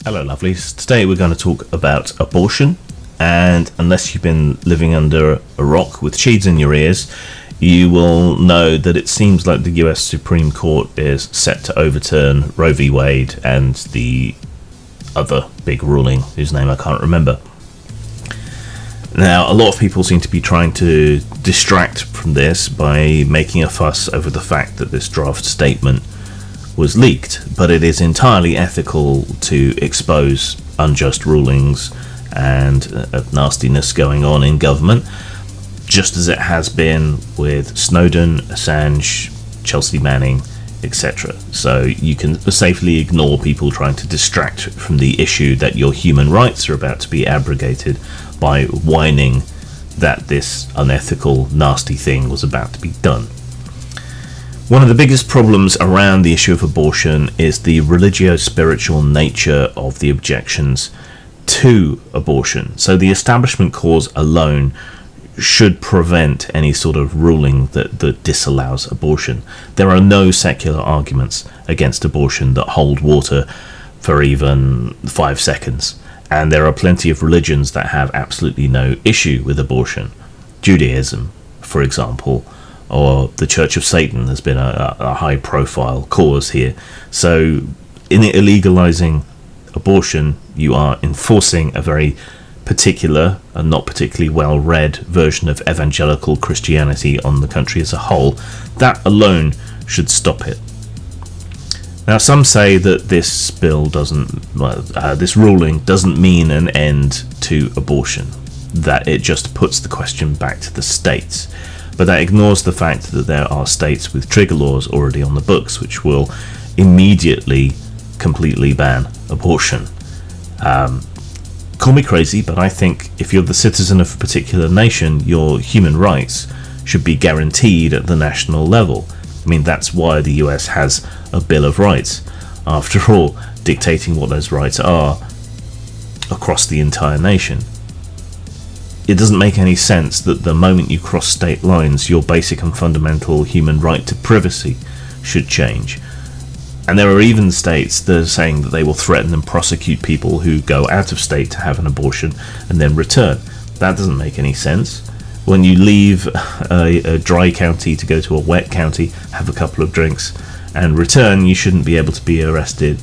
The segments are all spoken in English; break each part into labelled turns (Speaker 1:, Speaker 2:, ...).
Speaker 1: Hello lovelies, today we're going to talk about abortion, and unless you've been living under a rock with cheese in your ears, you will know that it seems like the US Supreme Court is set to overturn Roe v. Wade and the other big ruling, whose name I can't remember. Now, a lot of people seem to be trying to distract from this by making a fuss over the fact that this draft statement was leaked, but it is entirely ethical to expose unjust rulings and nastiness going on in government, just as it has been with Snowden, Assange, Chelsea Manning, etc. So you can safely ignore people trying to distract from the issue that your human rights are about to be abrogated by whining that this unethical, nasty thing was about to be done. One of the biggest problems around the issue of abortion is the religio-spiritual nature of the objections to abortion. So the establishment cause alone should prevent any sort of ruling that disallows abortion. There are no secular arguments against abortion that hold water for even 5 seconds. And there are plenty of religions that have absolutely no issue with abortion. Judaism, for example, or the Church of Satan has been a high-profile cause here. So in illegalizing abortion, you are enforcing a very particular and not particularly well-read version of evangelical Christianity on the country as a whole. That alone should stop it. Now, some say that this bill this ruling doesn't mean an end to abortion, that it just puts the question back to the states. But that ignores the fact that there are states with trigger laws already on the books which will immediately completely ban abortion. Call me crazy, but I think if you're the citizen of a particular nation, your human rights should be guaranteed at the national level. I mean, that's why the US has a Bill of Rights, after all, dictating what those rights are across the entire nation. It doesn't make any sense that the moment you cross state lines, your basic and fundamental human right to privacy should change. And there are even states that are saying that they will threaten and prosecute people who go out of state to have an abortion and then return. That doesn't make any sense. When you leave a dry county to go to a wet county, have a couple of drinks, and return, you shouldn't be able to be arrested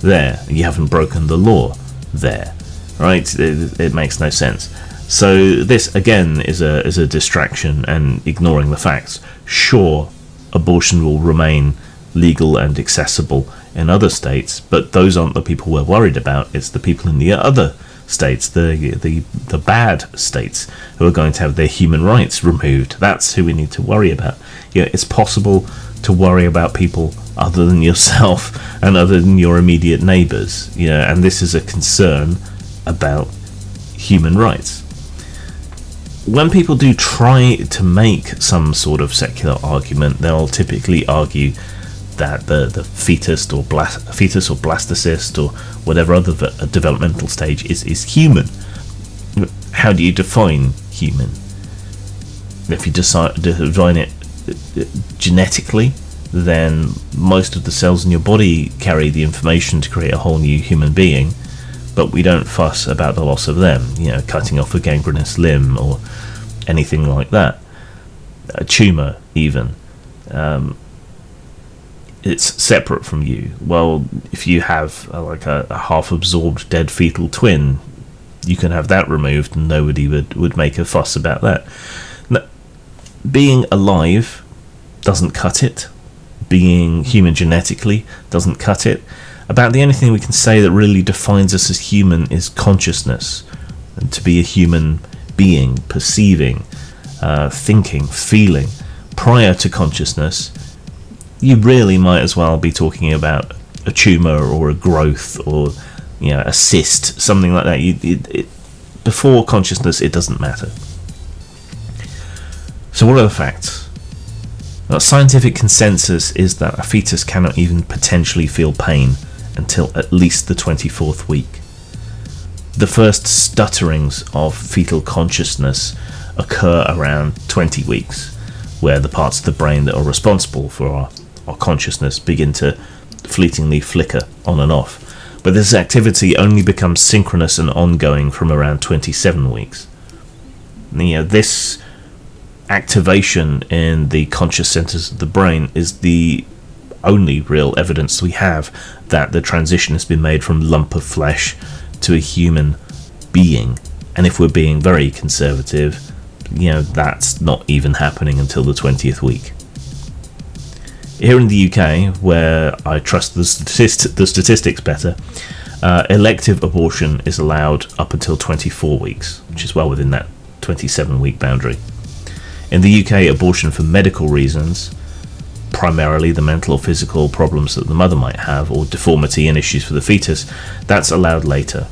Speaker 1: there. You haven't broken the law there, right? It makes no sense. So this, again, is a distraction and ignoring the facts. Sure, abortion will remain legal and accessible in other states, but those aren't the people we're worried about. It's the people in the other states, the bad states, who are going to have their human rights removed. That's who we need to worry about. It's possible to worry about people other than yourself and other than your immediate neighbours. And this is a concern about human rights. When people do try to make some sort of secular argument, they'll typically argue that the fetus or blastocyst or whatever other developmental stage is human. How do you define human? If you define it genetically, then most of the cells in your body carry the information to create a whole new human being, but we don't fuss about the loss of them, cutting off a gangrenous limb or anything like that. A tumour, even. It's separate from you. Well, if you have a half-absorbed dead fetal twin, you can have that removed and nobody would make a fuss about that. Now, being alive doesn't cut it. Being human genetically doesn't cut it. About the only thing we can say that really defines us as human is consciousness. And to be a human being, perceiving, thinking, feeling. Prior to consciousness, you really might as well be talking about a tumour or a growth or a cyst, something like that. Before consciousness, it doesn't matter. So what are the facts? The scientific consensus is that a fetus cannot even potentially feel pain until at least the 24th week. The first stutterings of fetal consciousness occur around 20 weeks, where the parts of the brain that are responsible for our consciousness begin to fleetingly flicker on and off. But this activity only becomes synchronous and ongoing from around 27 weeks. This activation in the conscious centers of the brain is the only real evidence we have that the transition has been made from lump of flesh to a human being. And if we're being very conservative, that's not even happening until the 20th week. Here in the UK, where I trust the statistics better, elective abortion is allowed up until 24 weeks, which is well within that 27-week boundary. In the UK, abortion for medical reasons, primarily the mental or physical problems that the mother might have, or deformity and issues for the fetus, that's allowed later.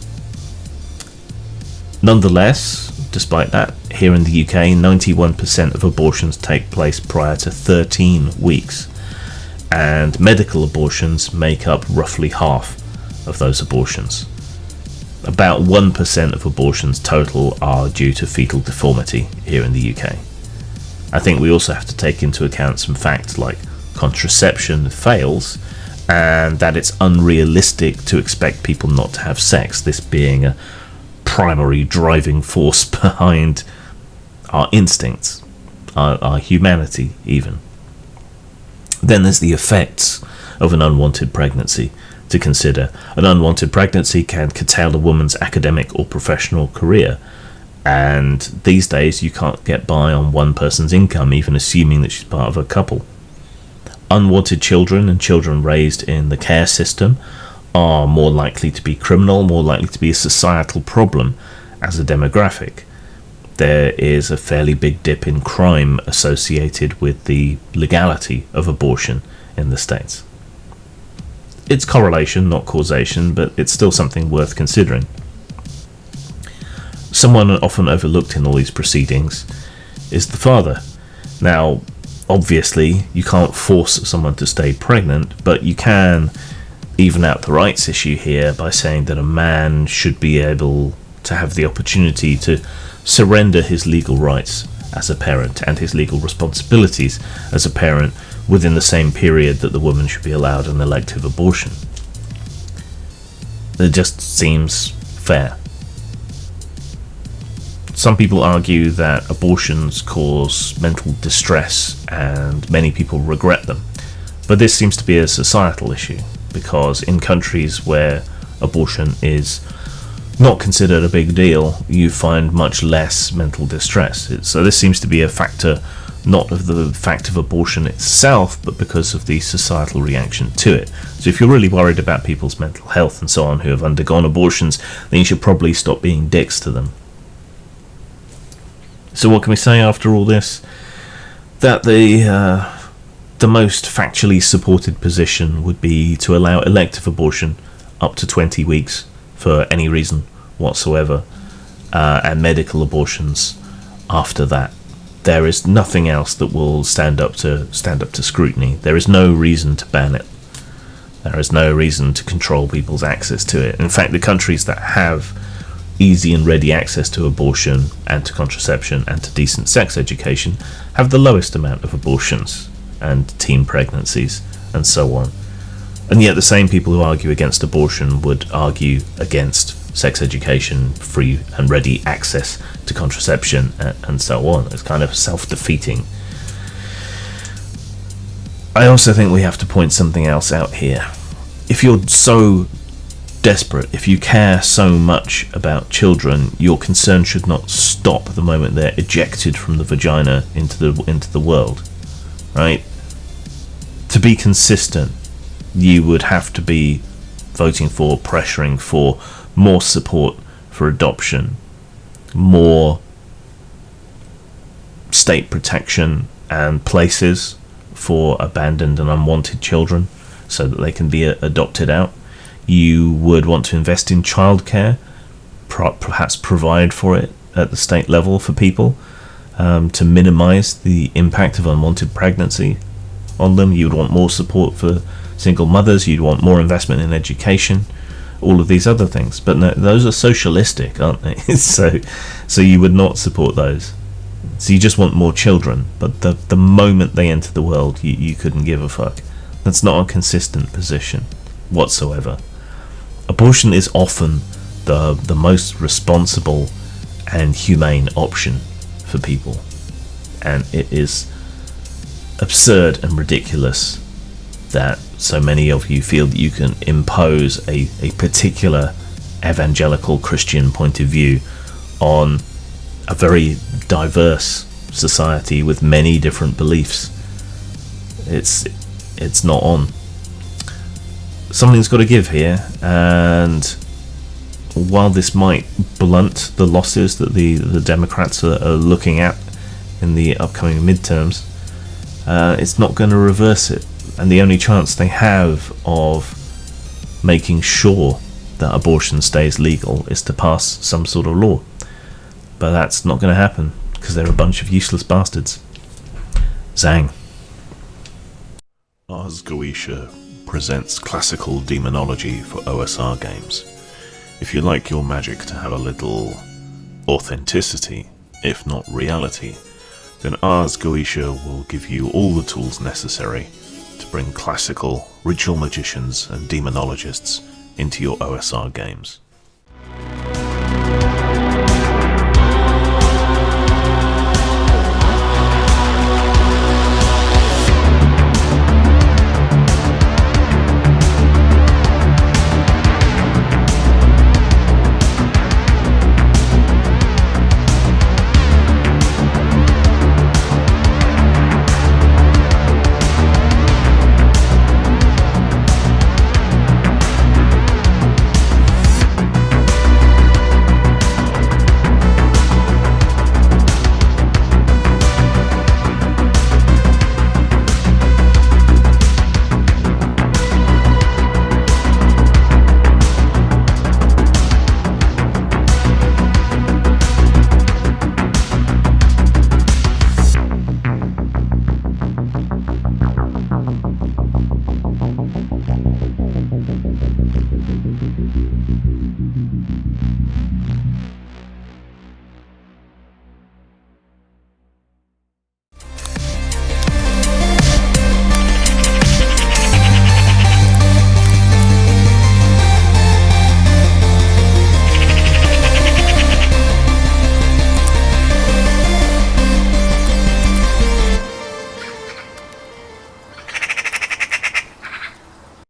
Speaker 1: Nonetheless, despite that, here in the UK, 91% of abortions take place prior to 13 weeks, and medical abortions make up roughly half of those abortions. About 1% of abortions total are due to fetal deformity here in the UK. I think we also have to take into account some facts like contraception fails, and that it's unrealistic to expect people not to have sex, this being a primary driving force behind our instincts, our humanity even. Then there's the effects of an unwanted pregnancy to consider. An unwanted pregnancy can curtail a woman's academic or professional career, and these days you can't get by on one person's income, even assuming that she's part of a couple. Unwanted children and children raised in the care system are more likely to be criminal, more likely to be a societal problem as a demographic. There is a fairly big dip in crime associated with the legality of abortion in the States. It's correlation, not causation, but it's still something worth considering. Someone often overlooked in all these proceedings is the father. Now, obviously, you can't force someone to stay pregnant, but you can even out the rights issue here by saying that a man should be able to have the opportunity to surrender his legal rights as a parent and his legal responsibilities as a parent within the same period that the woman should be allowed an elective abortion. It just seems fair. Some people argue that abortions cause mental distress and many people regret them, but this seems to be a societal issue, because in countries where abortion is not considered a big deal, you find much less mental distress. So this seems to be a factor not of the fact of abortion itself, but because of the societal reaction to it. So if you're really worried about people's mental health and so on who have undergone abortions, then you should probably stop being dicks to them. So what can we say after all this? That the most factually supported position would be to allow elective abortion up to 20 weeks for any reason whatsoever, and medical abortions after that. There is nothing else that will stand up to scrutiny. There is no reason to ban it. There is no reason to control people's access to it. In fact, the countries that have easy and ready access to abortion and to contraception and to decent sex education have the lowest amount of abortions and teen pregnancies and so on. And yet the same people who argue against abortion would argue against sex education, free and ready access to contraception, and so on. It's kind of self-defeating. I also think we have to point something else out here. If you're so desperate, if you care so much about children, your concern should not stop the moment they're ejected from the vagina into the world, right? To be consistent, you would have to be voting for, pressuring for more support for adoption, more state protection and places for abandoned and unwanted children so that they can be adopted out. You would want to invest in childcare, perhaps provide for it at the state level for people, to minimise the impact of unwanted pregnancy on them. You would want more support for single mothers. You'd want more investment in education, all of these other things. But no, those are socialistic, aren't they? so you would not support those. So you just want more children, but the moment they enter the world, you couldn't give a fuck. That's not a consistent position whatsoever. Abortion is often the most responsible and humane option for people, and it is absurd and ridiculous that so many of you feel that you can impose a particular evangelical Christian point of view on a very diverse society with many different beliefs. It's not on. Something's got to give here, and while this might blunt the losses that the Democrats are looking at in the upcoming midterms, it's not going to reverse it. And the only chance they have of making sure that abortion stays legal is to pass some sort of law. But that's not going to happen, because they're a bunch of useless bastards. Zang.
Speaker 2: Ars Goetia presents classical demonology for OSR games. If you like your magic to have a little authenticity, if not reality, then Ars Goetia will give you all the tools necessary to bring classical ritual magicians and demonologists into your OSR games.